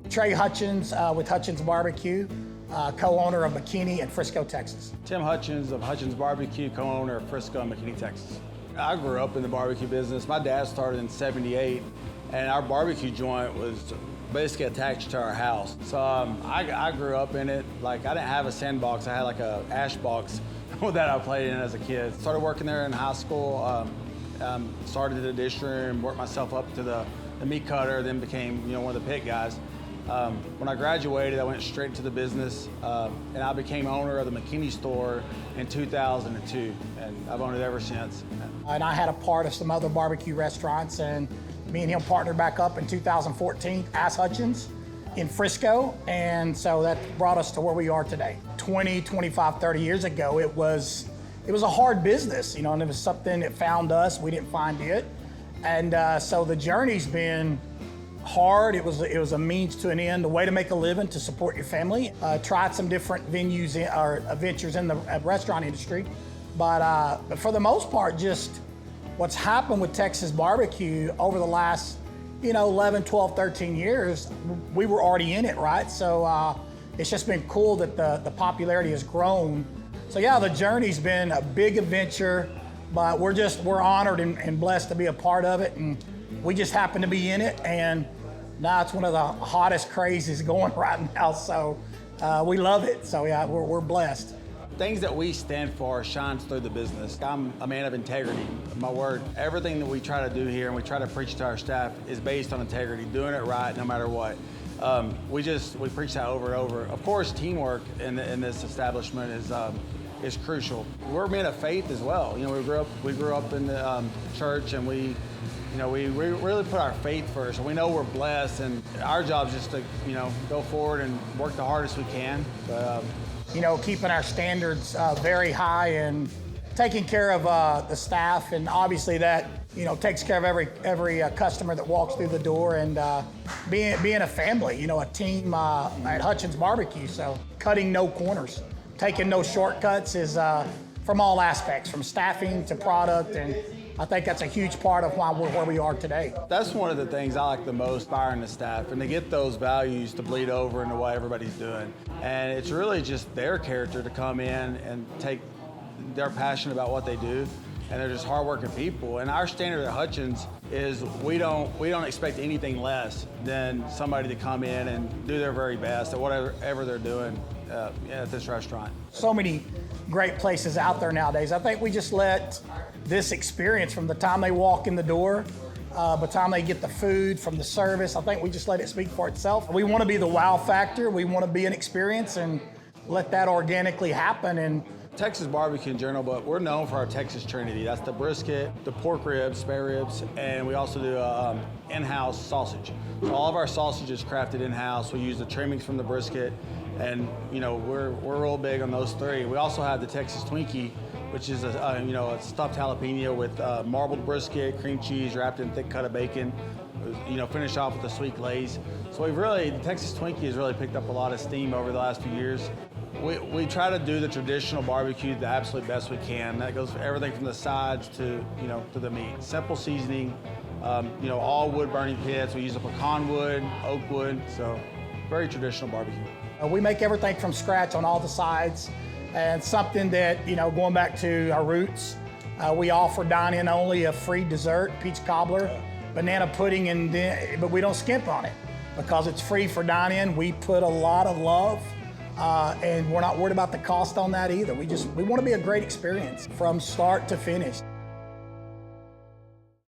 Trey Hutchins with Hutchins BBQ, co-owner of McKinney in Frisco, Texas. Tim Hutchins of Hutchins BBQ, co-owner of Frisco and McKinney, Texas. I grew up in the barbecue business. My dad started in '78, and our barbecue joint was basically attached to our house. So I grew up in it. Like, I didn't have a sandbox. I had like a ash box that I played in as a kid. Started working there in high school. Started at the dish room, worked myself up to the meat cutter, then became one of the pit guys. When I graduated, I went straight into the business, and I became owner of the McKinney store in 2002, and I've owned it ever since. And I had a part of some other barbecue restaurants, and me and him partnered back up in 2014 as Hutchins in Frisco, and so that brought us to where we are today. 20, 25, 30 years ago, it was a hard business, and it was something that found us, we didn't find it. And so the journey's been hard. It was a means to an end, a way to make a living, to support your family. Tried some different venues or ventures in the restaurant industry, but for the most part, just what's happened with Texas barbecue over the last 11, 12, 13 years, we were already in it, right? So it's just been cool that the popularity has grown. So yeah, the journey's been a big adventure, but we're honored and blessed to be a part of it, and we just happen to be in it, and now it's one of the hottest crazes going right now, so we love it. So yeah, we're blessed. Things that we stand for shines through the business. I'm a man of integrity, my word. Everything that we try to do here and we try to preach to our staff is based on integrity, doing it right no matter what. We preach that over and over. Of course, teamwork in this establishment is crucial. We're men of faith as well. We grew up in the church, and we really put our faith first. We know we're blessed, and our job is just to go forward and work the hardest we can. But, keeping our standards very high and taking care of the staff, and obviously that takes care of every customer that walks through the door, and being a family, a team at Hutchins BBQ. So cutting no corners, taking no shortcuts is from all aspects, from staffing to product, and I think that's a huge part of why we're where we are today. That's one of the things I like the most, inspiring the staff, and to get those values to bleed over into what everybody's doing. And it's really just their character to come in and they're passionate about what they do, and they're just hardworking people. And our standard at Hutchins is we don't expect anything less than somebody to come in and do their very best at whatever they're doing at this restaurant. So many great places out there nowadays. I think we just let this experience, from the time they walk in the door, by the time they get the food, from the service, I think we just let it speak for itself. We want to be the wow factor. We want to be an experience and let that organically happen. And Texas barbecue in general, but we're known for our Texas Trinity. That's the brisket, the pork ribs, spare ribs, and we also do in-house sausage. So all of our sausage is crafted in-house. We use the trimmings from the brisket, and we're real big on those three. We also have the Texas Twinkie, which is a stuffed jalapeno with marbled brisket, cream cheese wrapped in thick cut of bacon. Finished off with a sweet glaze. So the Texas Twinkie has really picked up a lot of steam over the last few years. We try to do the traditional barbecue the absolute best we can. That goes for everything from the sides to the meat. Simple seasoning, all wood burning pits. We use a pecan wood, oak wood, so very traditional barbecue. We make everything from scratch on all the sides, and something that, going back to our roots, we offer dine-in only a free dessert, peach cobbler, banana pudding, but we don't skimp on it because it's free for dine-in. We put a lot of love, and we're not worried about the cost on that either. We want to be a great experience from start to finish.